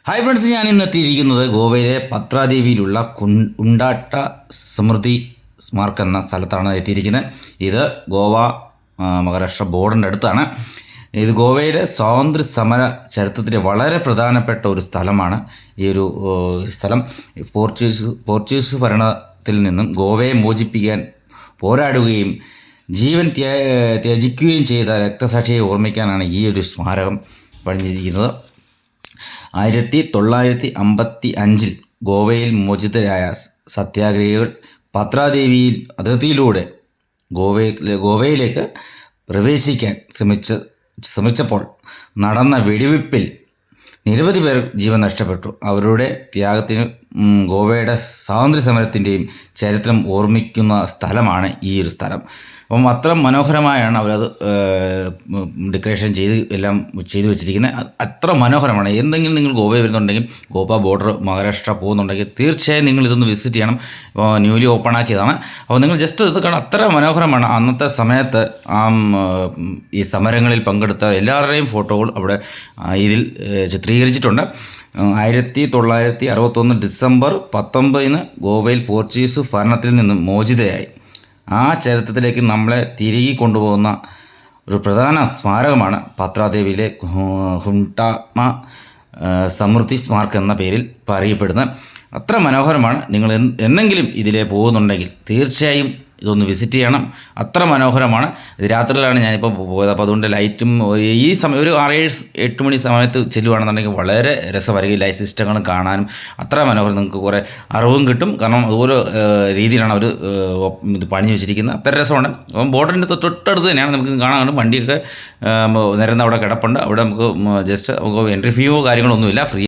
Hi friends, ഞാൻ ഇന്ന് എത്തിയിരിക്കുന്നത് ഗോവയിലെ പത്രാദേവിയിലുള്ള ഉണ്ടാട്ട സമൃദ്ധി സ്മാർക്ക് എന്ന സ്ഥലത്താണ് എത്തിയിരിക്കുന്നത്. ഇത് ഗോവ മഹാരാഷ്ട്ര ബോർഡറിൻ്റെ അടുത്താണ്. ഇത് ഗോവയുടെ സ്വാതന്ത്ര്യ സമര ചരിത്രത്തിലെ വളരെ പ്രധാനപ്പെട്ട ഒരു സ്ഥലമാണ്. ഈ ഒരു സ്ഥലം പോർച്ചുഗീസ് ഭരണത്തിൽ നിന്നും ഗോവയെ മോചിപ്പിക്കാൻ പോരാടുകയും ജീവൻ ത്യജിക്കുകയും ചെയ്ത രക്തസാക്ഷിയെ ഓർമ്മിക്കാനാണ് ഈ ഒരു സ്മാരകം പണിഞ്ഞിരിക്കുന്നത്. 1955 ഗോവയിൽ മോചിതരായ സത്യാഗ്രഹികൾ പത്രാദേവിയിൽ അതിർത്തിയിലൂടെ ഗോവയിലേക്ക് പ്രവേശിക്കാൻ ശ്രമിച്ചപ്പോൾ നടന്ന വെടിവെപ്പിൽ നിരവധി പേർ ജീവൻ നഷ്ടപ്പെട്ടു. അവരുടെ ത്യാഗത്തിന് ഗോവയുടെ സ്വാതന്ത്ര്യ സമരത്തിൻ്റെയും ചരിത്രം ഓർമ്മിക്കുന്ന സ്ഥലമാണ് ഈ ഒരു സ്ഥലം. അപ്പം അത്ര മനോഹരമായാണ് അവരത് ഡെക്കറേഷൻ എല്ലാം ചെയ്തു വെച്ചിരിക്കുന്നത്. അത്ര മനോഹരമാണ്. എന്തെങ്കിലും നിങ്ങൾ ഗോവയിൽ വരുന്നുണ്ടെങ്കിൽ, ഗോവ ബോർഡർ മഹാരാഷ്ട്ര പോകുന്നുണ്ടെങ്കിൽ തീർച്ചയായും നിങ്ങൾ ഇതൊന്ന് വിസിറ്റ് ചെയ്യണം. ന്യൂലി ഓപ്പൺ ആക്കിയതാണ്. അപ്പോൾ നിങ്ങൾ ജസ്റ്റ് ഇത് കാണാൻ അത്ര മനോഹരമാണ്. അന്നത്തെ സമയത്ത് ഈ സമരങ്ങളിൽ പങ്കെടുത്ത എല്ലാവരുടെയും ഫോട്ടോകൾ അവിടെ ഇതിൽ ചിത്രീകരിച്ചിട്ടുണ്ട്. 1961 ഡിസംബർ 19 ഗോവയിൽ പോർച്ചുഗീസ് ഭരണത്തിൽ നിന്നും മോചിതയായി. ആ ചരിത്രത്തിലേക്ക് നമ്മളെ തിരികെ കൊണ്ടുപോകുന്ന ഒരു പ്രധാന സ്മാരകമാണ് പത്രാദേവിയിലെ ഉണ്ടാട്ട സമൃദ്ധി സ്മാർക്ക് എന്ന പേരിൽ അറിയപ്പെടുന്നത്. അത്ര മനോഹരമാണ്. നിങ്ങൾ എന്നെങ്കിലും ഇതിലെ പോകുന്നുണ്ടെങ്കിൽ തീർച്ചയായും ഇതൊന്ന് വിസിറ്റ് ചെയ്യണം. അത്ര മനോഹരമാണ്. ഇത് രാത്രിയിലാണ് ഞാനിപ്പോൾ പോയത്. അപ്പോൾ അതുകൊണ്ട് ലൈറ്റും ഈ സമയം ഒരു 6-8 മണി സമയത്ത് ചെല്ലുവാണെന്നുണ്ടെങ്കിൽ വളരെ രസമായിരിക്കും. ലൈറ്റ് സിസ്റ്റങ്ങളും കാണാനും അത്ര മനോഹരം. നിങ്ങൾക്ക് കുറേ അറിവും കിട്ടും. കാരണം ഓരോ രീതിയിലാണ് അവർ ഇത് പണിഞ്ഞു വെച്ചിരിക്കുന്നത്. അത്ര രസമാണ്. അപ്പം ബോർഡറിൻ്റെ തൊട്ടടുത്ത് തന്നെയാണ്. നമുക്ക് കാണാൻ വണ്ടിയൊക്കെ നിരന്ന് അവിടെ കിടപ്പുണ്ട്. അവിടെ നമുക്ക് ജസ്റ്റ് എൻട്രി ഫീയോ കാര്യങ്ങളൊന്നുമില്ല, ഫ്രീ